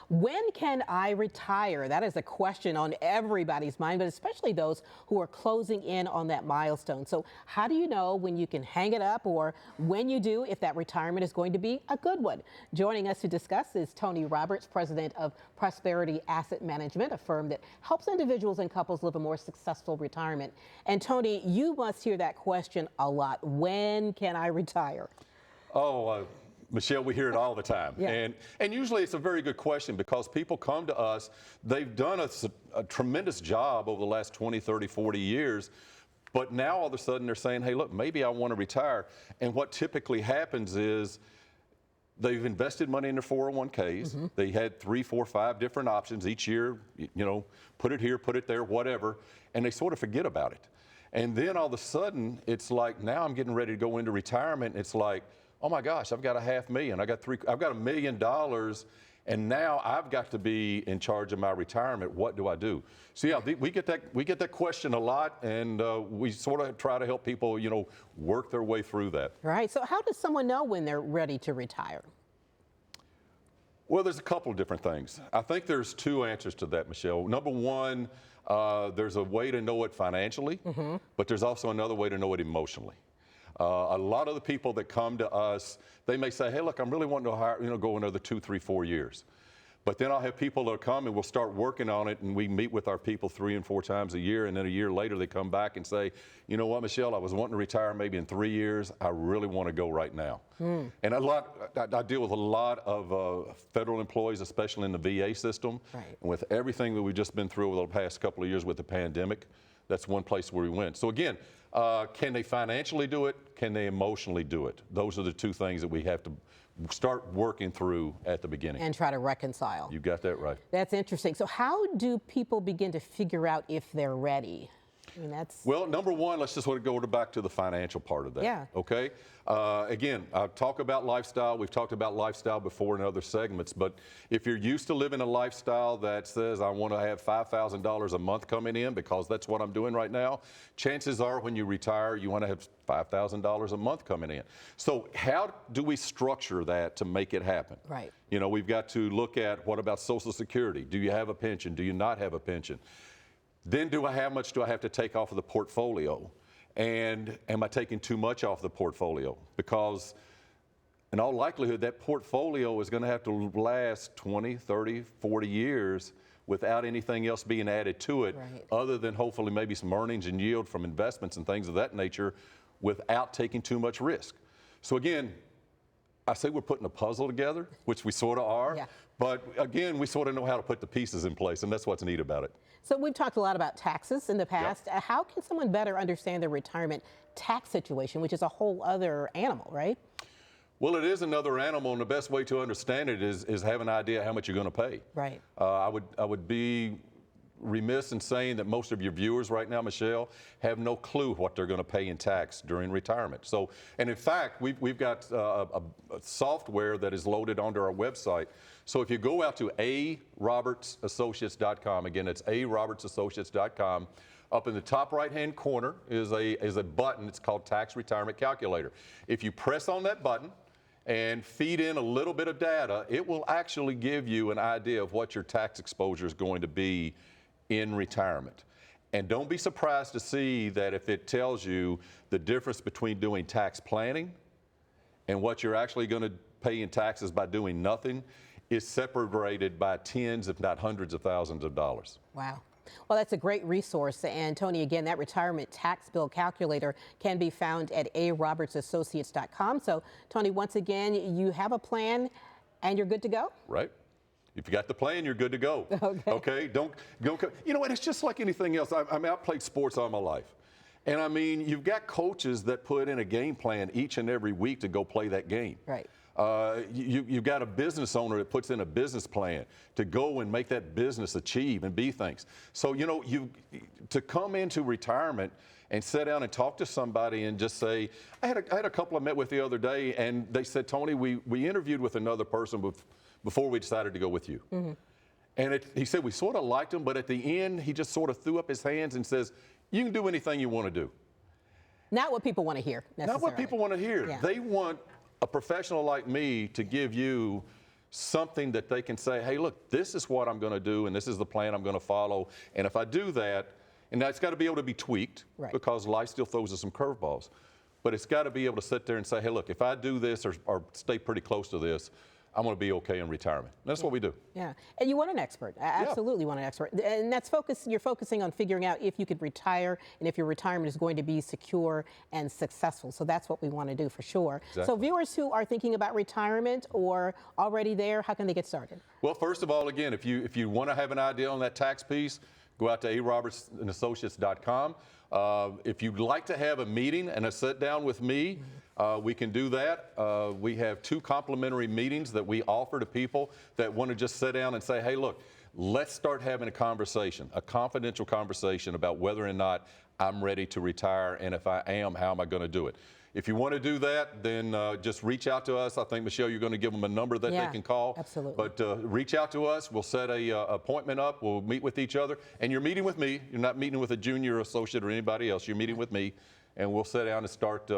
When can I retire? That is a question on everybody's mind, but especially those who are closing in on that milestone. So how do you know when you can hang it up, or when you do, if that retirement is going to be a good one? Joining us to discuss is Tony Roberts, president of Prosperity Asset Management, a firm that helps individuals and couples live a more successful retirement. And Tony, you must hear that question a lot. When can I retire? Michelle, we hear it all the time. Yeah. And usually it's a very good question because people come to us, they've done a tremendous job over the last 20, 30, 40 years, but now all of a sudden they're saying, hey, look, maybe I want to retire. And what typically happens is they've invested money in their 401ks. Mm-hmm. They had 3, 4, 5 different options each year, put it here, put it there, whatever, and they sort of forget about it. And then all of a sudden, it's like, now I'm getting ready to go into retirement. It's like, oh my gosh, I've got $500,000, I've got $1 million, and now I've got to be in charge of my retirement. What do I do? So yeah, we get that question a lot, and we sort of try to help people, work their way through that. Right. So how does someone know when they're ready to retire? Well, there's a couple of different things. I think there's 2 answers to that, Michelle. Number one, there's a way to know it financially, Mm-hmm. but there's also another way to know it emotionally. A lot of the people that come to us, they may say, hey, look, I'm really wanting to go another 2, 3, 4 years. But then I'll have people that come and we'll start working on it, and we meet with our people 3 and 4 times a year, and then a year later they come back and say, you know what, Michelle, I was wanting to retire maybe in 3 years. I really want to go right now. And I deal with a lot of federal employees, especially in the VA system. Right. And with everything that we've just been through over the past couple of years with the pandemic, that's one place where we went. So again, can they financially do it? Can they emotionally do it? Those are the 2 things that we have to start working through at the beginning. And try to reconcile. You got that right. That's interesting. So how do people begin to figure out if they're ready? I mean, well, number one, let's just go back to the financial part of that. Yeah. Okay. Again, I talk about lifestyle. We've talked about lifestyle before in other segments, but if you're used to living a lifestyle that says, I want to have $5,000 a month coming in because that's what I'm doing right now, chances are when you retire, you want to have $5,000 a month coming in. So how do we structure that to make it happen? Right. We've got to look at, what about Social Security? Do you have a pension? Do you not have a pension? Then how much do I have to take off of the portfolio? And am I taking too much off the portfolio? Because in all likelihood, that portfolio is going to have to last 20, 30, 40 years without anything else being added to it, right, other than hopefully maybe some earnings and yield from investments and things of that nature, without taking too much risk. So again, I say we're putting a puzzle together, which we sort of are, yeah, but again, we sort of know how to put the pieces in place, and that's what's neat about it. So we've talked a lot about taxes in the past. Yep. How can someone better understand their retirement tax situation, which is a whole other animal, right? Well, it is another animal, and the best way to understand it is have an idea how much you're going to pay. Right. I would be remiss in saying that most of your viewers right now, Michelle, have no clue what they're going to pay in tax during retirement. So, and in fact, we've got a software that is loaded onto our website. So if you go out to arobertsassociates.com, again, it's arobertsassociates.com, up in the top right-hand corner is a button. It's called Tax Retirement Calculator. If you press on that button and feed in a little bit of data, it will actually give you an idea of what your tax exposure is going to be in retirement. And don't be surprised to see that if it tells you the difference between doing tax planning and what you're actually going to pay in taxes by doing nothing is separated by tens, if not hundreds of thousands of dollars. Wow. Well, that's a great resource. And Tony, again, that retirement tax bill calculator can be found at arobertsassociates.com. So Tony, once again, you have a plan and you're good to go? Right. If you got the plan, you're good to go. Okay. Okay? Don't, you know what, it's just like anything else. I've played sports all my life. And I mean, you've got coaches that put in a game plan each and every week to go play that game. Right. You've got a business owner that puts in a business plan to go and make that business achieve and be things. So, to come into retirement and sit down and talk to somebody and just say, I had a couple I met with the other day, and they said, Tony, we interviewed with another person before we decided to go with you. Mm-hmm. And he said, we sort of liked him, but at the end, he just sort of threw up his hands and says, you can do anything you want to do. Not what people want to hear, necessarily. Not what people want to hear. Yeah. They want a professional like me to give you something that they can say, hey, look, this is what I'm going to do, and this is the plan I'm going to follow. And if I do that, and that's got to be able to be tweaked, Right. because life still throws us some curveballs. But it's got to be able to sit there and say, hey, look, if I do this or stay pretty close to this, I'm going to be okay in retirement. And that's what we do. Yeah, and you want an expert. Absolutely want an expert. And that's you're focusing on figuring out if you could retire and if your retirement is going to be secure and successful. So that's what we want to do for sure. Exactly. So viewers who are thinking about retirement or already there, how can they get started? Well, first of all, again, if you want to have an idea on that tax piece, go out to arobertsandassociates.com. If you'd like to have a meeting and a sit down with me, we can do that. We have 2 complimentary meetings that we offer to people that want to just sit down and say, hey, look, let's start having a conversation, a confidential conversation about whether or not I'm ready to retire, and if I am, how am I going to do it? If you want to do that, then just reach out to us. I think, Michelle, you're going to give them a number that they can call. Absolutely. But reach out to us. We'll set a appointment up. We'll meet with each other. And you're meeting with me. You're not meeting with a junior associate or anybody else. You're meeting with me. And we'll sit down and start,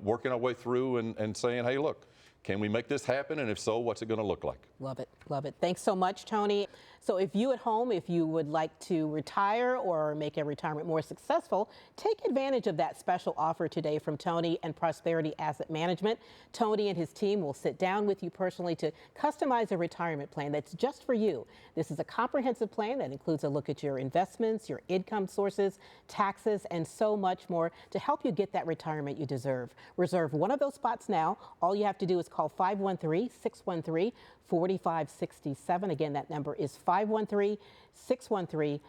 working our way through and saying, hey, look, can we make this happen? And if so, what's it going to look like? Love it. Love it. Thanks so much, Tony. So if you at home, if you would like to retire or make a retirement more successful, take advantage of that special offer today from Tony and Prosperity Asset Management. Tony and his team will sit down with you personally to customize a retirement plan that's just for you. This is a comprehensive plan that includes a look at your investments, your income sources, taxes, and so much more to help you get that retirement you deserve. Reserve one of those spots now. All you have to do is call 513-613-4567. Again, that number is 513-613-4567.